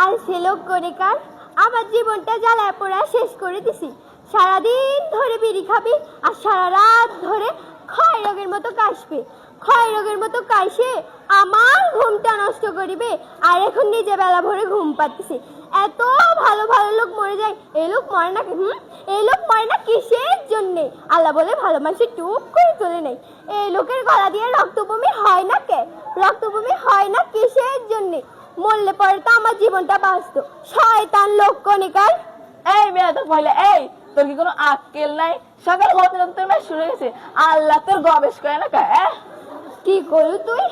আর সে লোক করেকার আমার জীবনটা জ্বালায় পোড়া শেষ করে দিছি। সারাদিন ধরে বিড়ি খাবি আর সারা রাত ধরে ক্ষয় রোগের মতো কাশবে। ক্ষয় রোগের মতো কাশে আমার ঘুমটা নষ্ট করিবে। আর এখন নিজে বেলা ভরে ঘুম পাচ্ছি। এত ভালো ভালো লোক মরে যায়, এই লোক মরে না। এই লোক মরে না কিসের জন্যে? আল্লাহ বলে ভালো মানুষের টুপ করে চলে নেই। এই লোকের গলা দিয়ে রক্তভূমি হয় না কে? রক্তভূমি হয় না কিসের জন্যে? মরলে পরে তো আমার জীবনটা বাঁচত। শয়তান লোক কনিকার। এই মেয়ে তো পয়লা, এই তোর কি কোনো আক্কেল নাই? সকাল হতে হতে তোর মেয়ে শুরু হয়েছে, আল্লাহ তোর গবেষ করে না কা? কি করু তুই?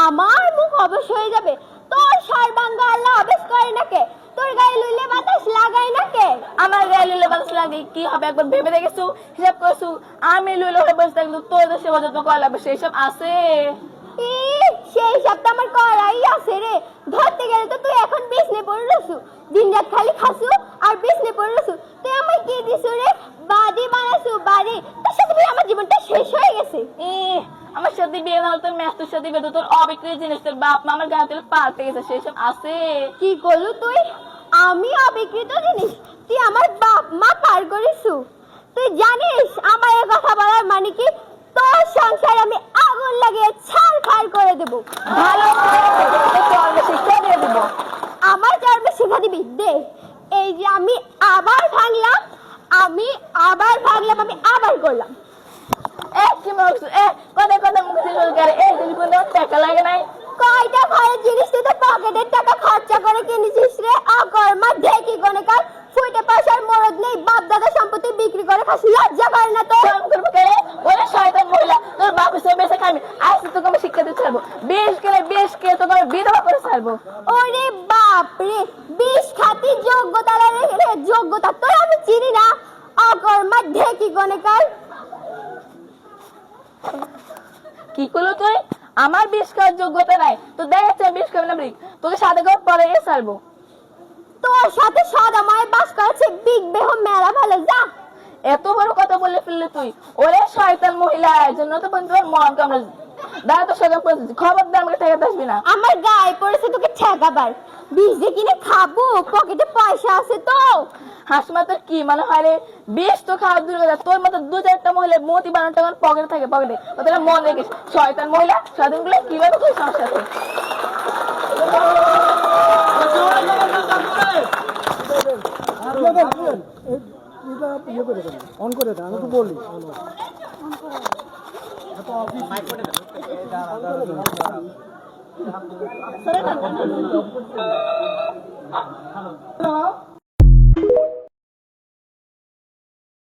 আমার মুখ অবশ হয়ে যাবে। তোর সর্বাঙ্গ আল্লাহ অবেশ করে না কে? তোর গায়ে লুইলে বাতাস লাগাই না কে? আমার গায়ে লুলে বাতাস লাগে কি হবে একবার ভেবে দেখেছু? হিসাব করছু? আমি লুলে হয়ে বসে থাকলে তোর দেশে যত্ন করা লাগবে, সেই সব আছে? সেই সবটা আমার করাই আছে রে। ধরতে গেলে তো তুই এখন বিছনে পড়ে রসু, দিন রাত খালি খাসু আর বিছনে পড়ে রসু। তুই আমায় কি দিছু রে? বাড়ি বানাসু বাড়ি। তোর সাথে ভাই আমার জীবনটা শেষ হয়ে গেছে। আমার সাথে বিয়ে না হলে তোর মেয়ে তোর সাথে বিয়ে, তোর অবিক্রি জিনিস তোর বাপ মা আমার গায়ে তুলে পাল্টে গেছে, সেই সব আছে? কি করলু তুই? আমি অবিকৃত জিনিস তুই আমার বাপ মা পার করিসু? তুই জানিস আমার এই কথা বলার মানে কি? তোর সংসার আমি আগুন লাগিয়ে ছারখার করে দেব। ভালো শিক্ষা দিয়ে দেব। আমার চর্মে শিখা দিবি? দে। এই যে আমি আবার ভাঙলাম, আমি আবার ভাঙলাম, আমি আবার করলাম। কি মনে কথা কথা মুখে করে এই জিনিস টাকা লাগে নাই? কয়টা ঘরের জিনিস তুই তো পকেটের টাকা খরচা করে কিনেছিস রে? অকর্মা ঢেকি গনেকার। ফুটে পাশার মরদ নেই, বাপ দাদা সম্পত্তি বিক্রি করে খাসি, লজ্জা করে না তো? ওরে শয়তান মহিলা, তোর বাপ হিসেবে বেঁচে খাবি, আজ তোকে আমি শিক্ষা দিতে ছাড়বো। বেশ কে তোকে আমি বিধবা করে ছাড়বো। ওরে বাপ রে, বিষ খাতি যোগ্যতা রে, যোগ্যতা তোর আমি চিনি না। অকর্মা ঢেকি গনেকার। কি করলো তুই? আমার বিষ খাওয়ার যোগ্যতা নাই তো দেখাচ্ছে বিষ খাবি না? তোকে সাথে করে পরে ছাড়বো। তোর সাথে সদাময় বাস করেছে বিগ বেহ মেলা ভালো। যা। এত বড় কথা বলে ফেললে তুই? ওরে শয়তান মহিলা, এর জন্য তো বন্ধু মন কামড়ে দাঁড়া তো সজাগ করে দিচ্ছি, খবরদার আমাকে ঠেকাতে আসবি না। আমার গায়ে পড়েছে তোকে ঠেকাবার। বিষ যে কিনে খাবো, পকেটে পয়সা আছে তো। হাসমা তোর কি মনে হয় রে? বিষ তো খাওয়া দূর কথা, তোর মতো দু চারটা মহিলা মতি বানানো টাকা পকেটে থাকে, পকেটে। ওদের মন রেখিস, শয়তান মহিলা। শয়তান গুলো কিভাবে তোর সমস্যা আছে? অন করে দেন, আমি তো বলি